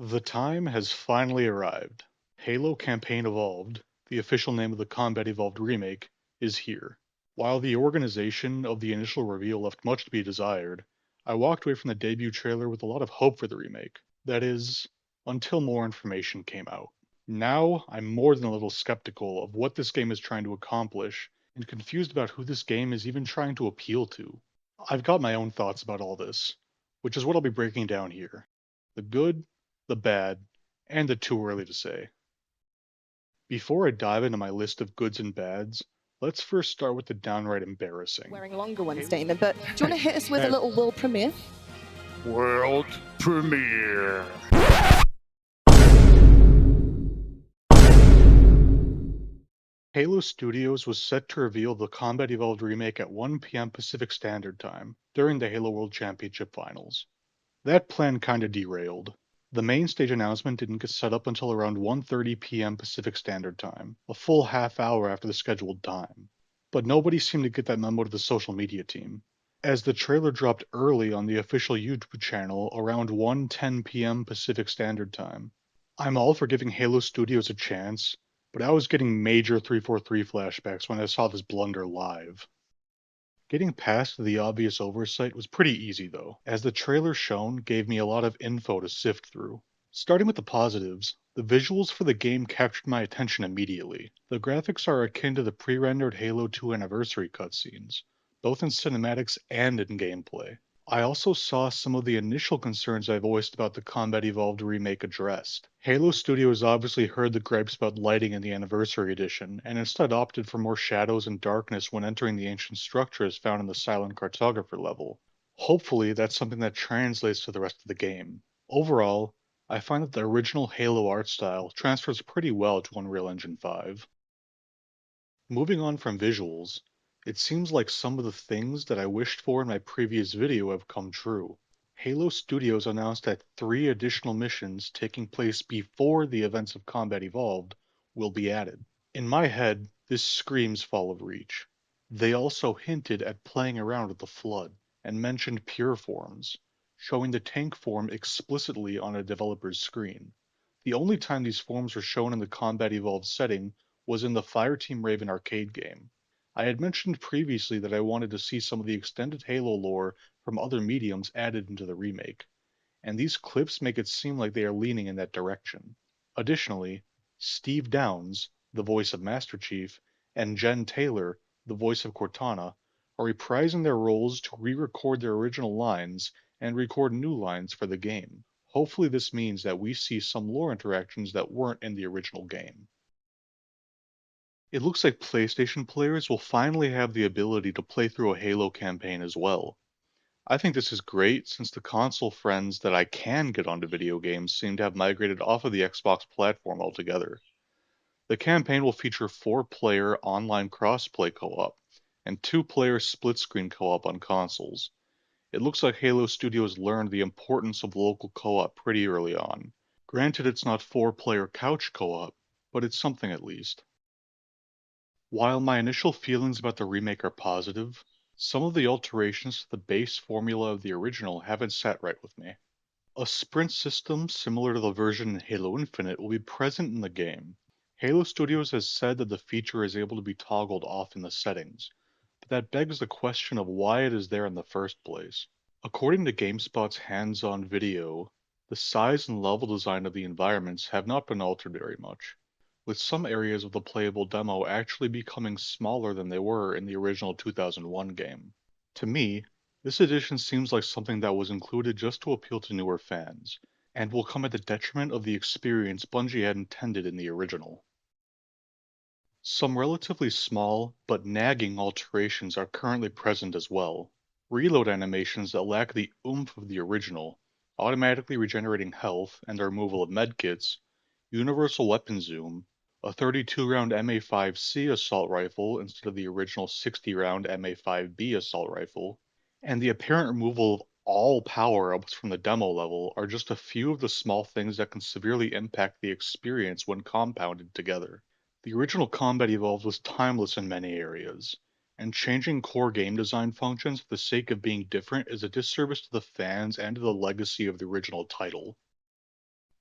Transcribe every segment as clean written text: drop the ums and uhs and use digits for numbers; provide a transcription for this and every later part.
The time has finally arrived. Halo Campaign Evolved, the official name of the Combat Evolved remake, is here. While the organization of the initial reveal left much to be desired, I walked away from the debut trailer with a lot of hope for the remake. That is, until more information came out. Now, I'm more than a little skeptical of what this game is trying to accomplish, and confused about who this game is even trying to appeal to. I've got my own thoughts about all this, which is what I'll be breaking down here. The good, the bad, and the too early to say. Before I dive into my list of goods and bads, let's first start with the downright embarrassing. Wearing longer ones, Halo. Damon, but do you want to hit us with a little world premiere? World premiere. Halo Studios was set to reveal the Combat Evolved remake at 1 p.m. Pacific Standard Time during the Halo World Championship Finals. That plan kinda derailed. The main stage announcement didn't get set up until around 1:30 p.m. Pacific Standard Time, a full half hour after the scheduled time. But nobody seemed to get that memo to the social media team, as the trailer dropped early on the official YouTube channel around 1:10 p.m. Pacific Standard Time. I'm all for giving Halo Studios a chance, but I was getting major 343 flashbacks when I saw this blunder live. Getting past the obvious oversight was pretty easy though, as the trailer shown gave me a lot of info to sift through. Starting with the positives, the visuals for the game captured my attention immediately. The graphics are akin to the pre-rendered Halo 2 anniversary cutscenes, both in cinematics and in gameplay. I also saw some of the initial concerns I voiced about the Combat Evolved remake addressed. Halo Studios obviously heard the gripes about lighting in the Anniversary Edition, and instead opted for more shadows and darkness when entering the ancient structures found in the Silent Cartographer level. Hopefully, that's something that translates to the rest of the game. Overall, I find that the original Halo art style transfers pretty well to Unreal Engine 5. Moving on from visuals, it seems like some of the things that I wished for in my previous video have come true. Halo Studios announced that 3 additional missions taking place before the events of Combat Evolved will be added. In my head, this screams Fall of Reach. They also hinted at playing around with the Flood, and mentioned pure forms, showing the tank form explicitly on a developer's screen. The only time these forms were shown in the Combat Evolved setting was in the Fireteam Raven arcade game. I had mentioned previously that I wanted to see some of the extended Halo lore from other mediums added into the remake, and these clips make it seem like they are leaning in that direction. Additionally, Steve Downes, the voice of Master Chief, and Jen Taylor, the voice of Cortana, are reprising their roles to re-record their original lines and record new lines for the game. Hopefully this means that we see some lore interactions that weren't in the original game. It looks like PlayStation players will finally have the ability to play through a Halo campaign as well. I think this is great since the console friends that I can get onto video games seem to have migrated off of the Xbox platform altogether. The campaign will feature 4-player online crossplay co-op and 2-player split-screen co-op on consoles. It looks like Halo Studios learned the importance of local co-op pretty early on. Granted, it's not 4-player couch co-op, but it's something at least. While my initial feelings about the remake are positive, some of the alterations to the base formula of the original haven't sat right with me. A sprint system similar to the version in Halo Infinite will be present in the game. Halo Studios has said that the feature is able to be toggled off in the settings, but that begs the question of why it is there in the first place. According to GameSpot's hands-on video, the size and level design of the environments have not been altered very much, with some areas of the playable demo actually becoming smaller than they were in the original 2001 game. To me, this addition seems like something that was included just to appeal to newer fans, and will come at the detriment of the experience Bungie had intended in the original. Some relatively small, but nagging alterations are currently present as well. Reload animations that lack the oomph of the original, automatically regenerating health and the removal of medkits, universal weapon zoom, a 32-round MA5C assault rifle instead of the original 60-round MA5B assault rifle, and the apparent removal of all power-ups from the demo level are just a few of the small things that can severely impact the experience when compounded together. The original Combat Evolved was timeless in many areas, and changing core game design functions for the sake of being different is a disservice to the fans and to the legacy of the original title.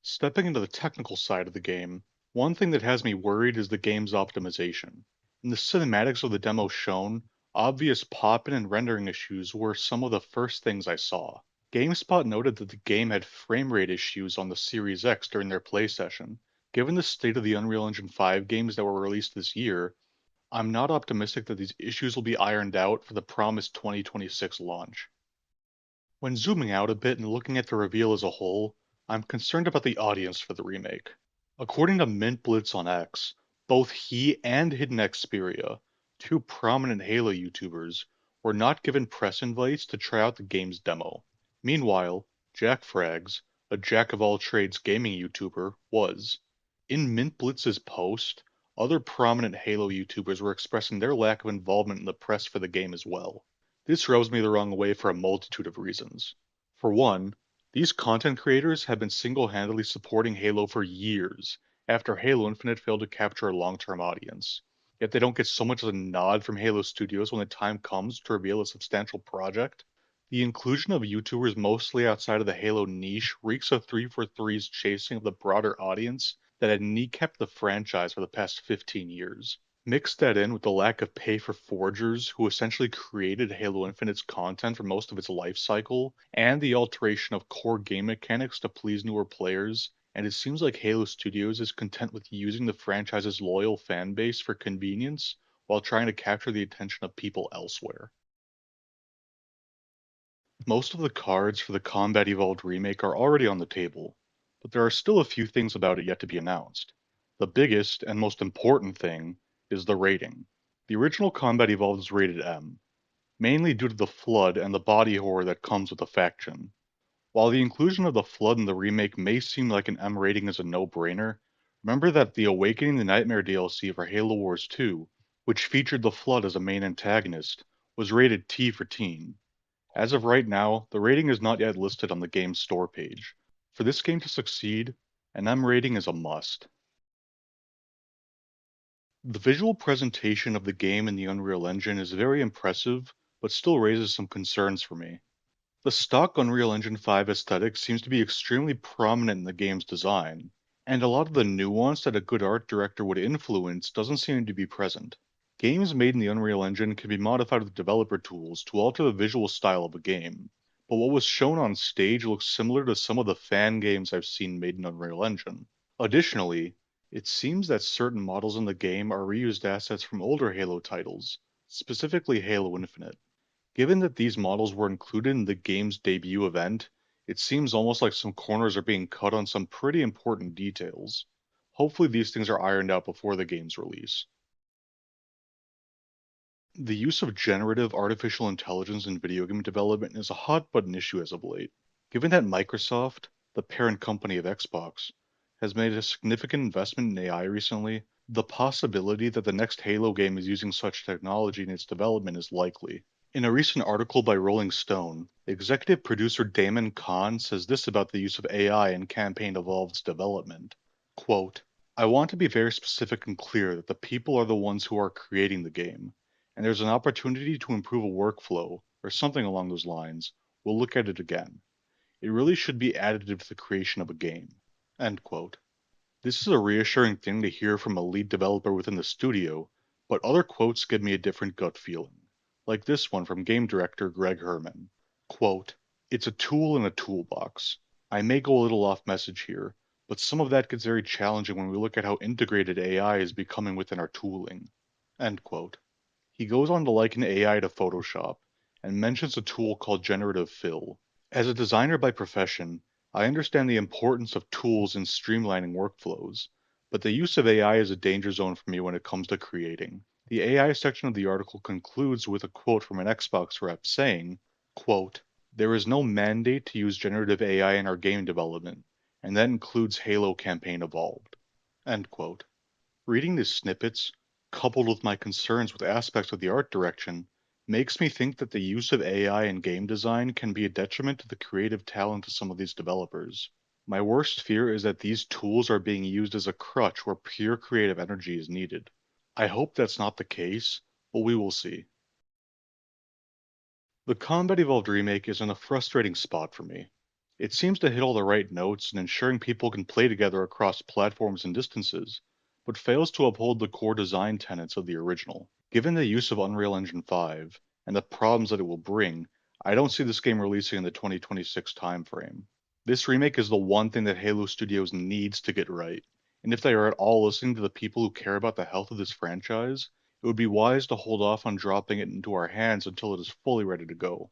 Stepping into the technical side of the game, one thing that has me worried is the game's optimization. In the cinematics of the demo shown, obvious pop-in and rendering issues were some of the first things I saw. GameSpot noted that the game had frame rate issues on the Series X during their play session. Given the state of the Unreal Engine 5 games that were released this year, I'm not optimistic that these issues will be ironed out for the promised 2026 launch. When zooming out a bit and looking at the reveal as a whole, I'm concerned about the audience for the remake. According to Mint Blitz on X, both he and Hidden Xperia, two prominent Halo YouTubers, were not given press invites to try out the game's demo. Meanwhile, Jack Frags, a jack of all trades gaming YouTuber, was. In Mint Blitz's post, other prominent Halo YouTubers were expressing their lack of involvement in the press for the game as well. This rubs me the wrong way for a multitude of reasons. For one, these content creators have been single-handedly supporting Halo for years, after Halo Infinite failed to capture a long-term audience. Yet they don't get so much as a nod from Halo Studios when the time comes to reveal a substantial project. The inclusion of YouTubers mostly outside of the Halo niche reeks of 343's chasing of the broader audience that had kneecapped the franchise for the past 15 years. Mix that in with the lack of pay for forgers who essentially created Halo Infinite's content for most of its life cycle, and the alteration of core game mechanics to please newer players, and it seems like Halo Studios is content with using the franchise's loyal fan base for convenience while trying to capture the attention of people elsewhere. Most of the cards for the Combat Evolved remake are already on the table, but there are still a few things about it yet to be announced. The biggest and most important thing is the rating. The original Combat Evolved is rated M, mainly due to the Flood and the body horror that comes with the faction. While the inclusion of the Flood in the remake may seem like an M rating is a no-brainer, remember that the Awakening the Nightmare DLC for Halo Wars 2, which featured the Flood as a main antagonist, was rated T for teen. As of right now, the rating is not yet listed on the game's store page. For this game to succeed, an M rating is a must. The visual presentation of the game in the Unreal Engine is very impressive, but still raises some concerns for me. The stock Unreal Engine 5 aesthetic seems to be extremely prominent in the game's design, and a lot of the nuance that a good art director would influence doesn't seem to be present. Games made in the Unreal Engine can be modified with developer tools to alter the visual style of a game, but what was shown on stage looks similar to some of the fan games I've seen made in Unreal Engine. Additionally, it seems that certain models in the game are reused assets from older Halo titles, specifically Halo Infinite. Given that these models were included in the game's debut event, it seems almost like some corners are being cut on some pretty important details. Hopefully these things are ironed out before the game's release. The use of generative artificial intelligence in video game development is a hot button issue as of late. Given that Microsoft, the parent company of Xbox, has made a significant investment in AI recently, the possibility that the next Halo game is using such technology in its development is likely. In a recent article by Rolling Stone, executive producer Damon Kahn says this about the use of AI in Campaign Evolved's development. Quote, I want to be very specific and clear that the people are the ones who are creating the game, and there's an opportunity to improve a workflow, or something along those lines. We'll look at it again. It really should be additive to the creation of a game. End quote. This is a reassuring thing to hear from a lead developer within the studio, but other quotes give me a different gut feeling. Like this one from game director Greg Herman. Quote, it's a tool in a toolbox. I may go a little off message here, but some of that gets very challenging when we look at how integrated AI is becoming within our tooling. End quote. He goes on to liken AI to Photoshop, and mentions a tool called Generative Fill. As a designer by profession, I understand the importance of tools in streamlining workflows, but the use of AI is a danger zone for me when it comes to creating. The AI section of the article concludes with a quote from an Xbox rep saying, quote, there is no mandate to use generative AI in our game development, and that includes Halo Campaign Evolved. End quote. Reading these snippets, coupled with my concerns with aspects of the art direction, makes me think that the use of AI in game design can be a detriment to the creative talent of some of these developers. My worst fear is that these tools are being used as a crutch where pure creative energy is needed. I hope that's not the case, but we will see. The Combat Evolved remake is in a frustrating spot for me. It seems to hit all the right notes in ensuring people can play together across platforms and distances, but fails to uphold the core design tenets of the original. Given the use of Unreal Engine 5 and the problems that it will bring, I don't see this game releasing in the 2026 timeframe. This remake is the one thing that Halo Studios needs to get right, and if they are at all listening to the people who care about the health of this franchise, it would be wise to hold off on dropping it into our hands until it is fully ready to go.